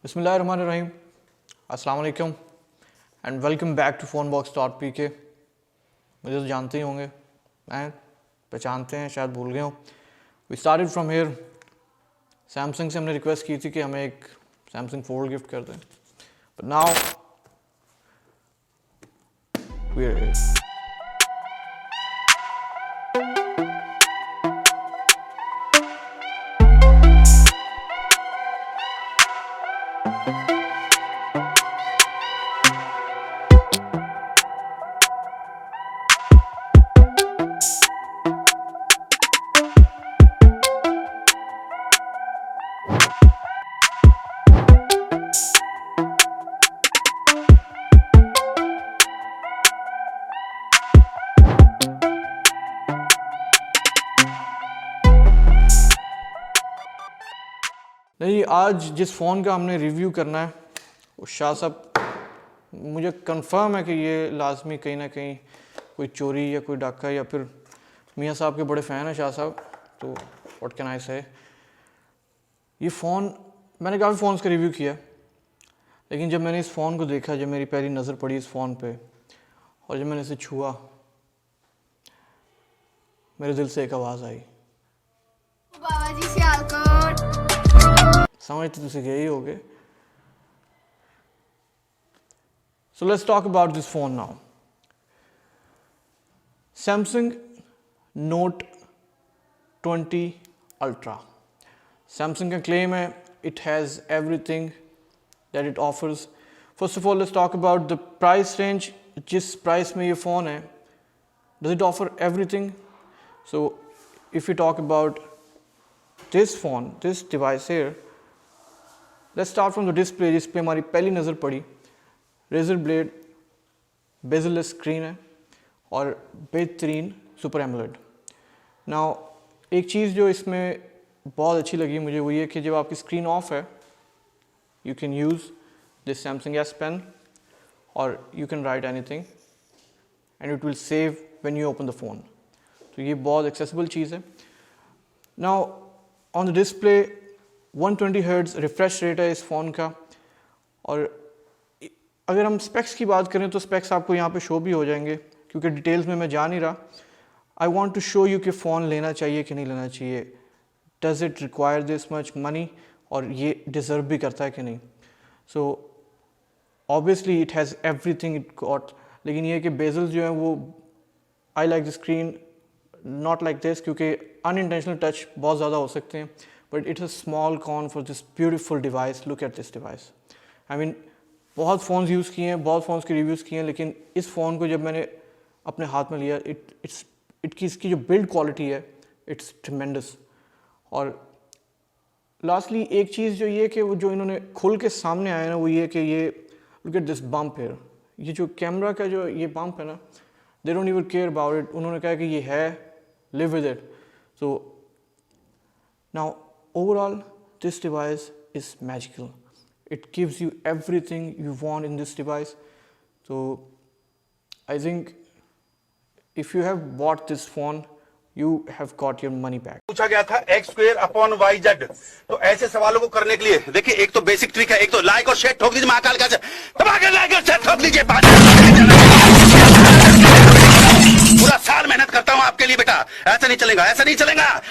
बिस्मिल्लाहिर्रहमानिर्रहीम, अस्सलाम वालेकुम and welcome back to Phonebox.pk। मुझे तो जानते ही होंगे, मैं पहचानते हैं, शायद भूल गए हो। We started from here. Samsung से हमने रिक्वेस्ट की थी कि हमें एक सैमसंग फोल्ड गिफ्ट कर दें, but now we are here. नहीं, आज जिस फ़ोन का हमने रिव्यू करना है वो शाह साहब, मुझे कंफर्म है कि ये लाजमी कहीं ना कहीं कोई चोरी या कोई डाका या फिर मियाँ साहब के बड़े फ़ैन हैं शाह साहब, तो व्हाट कैन आई से। ये फ़ोन मैंने काफ़ी फ़ोन्स का रिव्यू किया, लेकिन जब मैंने इस फ़ोन को देखा, जब मेरी पहली नज़र पड़ी इस फ़ोन पे और जब मैंने इसे छुआ, मेरे दिल से एक आवाज़ आई। बाबा जी सियालकोट समझ तो तुझे गए ही होगे। So let's talk about this phone now. Samsung Note 20 Ultra. Samsung का claim है it has everything that it offers. First of all, let's talk about the price range. जिस price में ये phone है, does it offer everything? So if we talk about this phone, this device here, let's start from the display. जिस पे हमारी पहली नज़र पड़ी, रेजर ब्लेड बेजललेस स्क्रीन है और बेहतरीन सुपर एमोलेड। नाउ एक चीज़ जो इसमें बहुत अच्छी लगी मुझे वो ये कि जब आपकी स्क्रीन ऑफ है, you can use this Samsung S pen और you can write anything and it will save when you open the phone. तो ये बहुत एक्सेसिबल चीज़ है। Now on the display 120 hertz refresh rate है इस फ़ोन का, और अगर हम स्पेक्स की बात करें तो स्पेक्स आपको यहाँ पे शो भी हो जाएंगे, क्योंकि डिटेल्स में मैं जा नहीं रहा। I want to show you कि फ़ोन लेना चाहिए कि नहीं लेना चाहिए, does it require this much money, और ये डिज़र्व भी करता है कि नहीं। So obviously it has everything it got, लेकिन ये कि बेजल्स जो हैं वो I like the screen not like this, क्योंकि अनइंटेंशनल टच बहुत ज़्यादा हो सकते हैं, but it's a small con for this beautiful device. Look at this device. I mean बहुत फ़ोन्स यूज़ किए हैं, बहुत फ़ोन्स के रिव्यूज़ किए हैं, लेकिन इस फ़ोन को जब मैंने अपने हाथ में लिया, इसकी जो बिल्ड क्वालिटी है इट्स ट्रिमेंडस। और लास्टली एक चीज़ जो ये कि वो जो इन्होंने खुल के सामने आया ना, वो ये कि ये look at this bump here, ये जो कैमरा का जो ये बम्प है ना, they don't even care about it. उन्होंने कहा कि ये है, live with it. So now overall this device is magical. It gives you everything you want in this device. So I think if you have bought this phone, you have got your money back. पूछा गया था x²/yz, तो ऐसे सवालों को करने के लिए देखिए, एक तो बेसिक ट्रिक है, एक तो लाइक और शेयर ठोक दीजिए, महाकाल का दबा के लाइक और शेयर ठोक दीजिए। पूरा साल मेहनत करता हूं आपके लिए बेटा, ऐसा नहीं चलेगा, ऐसा नहीं चलेगा।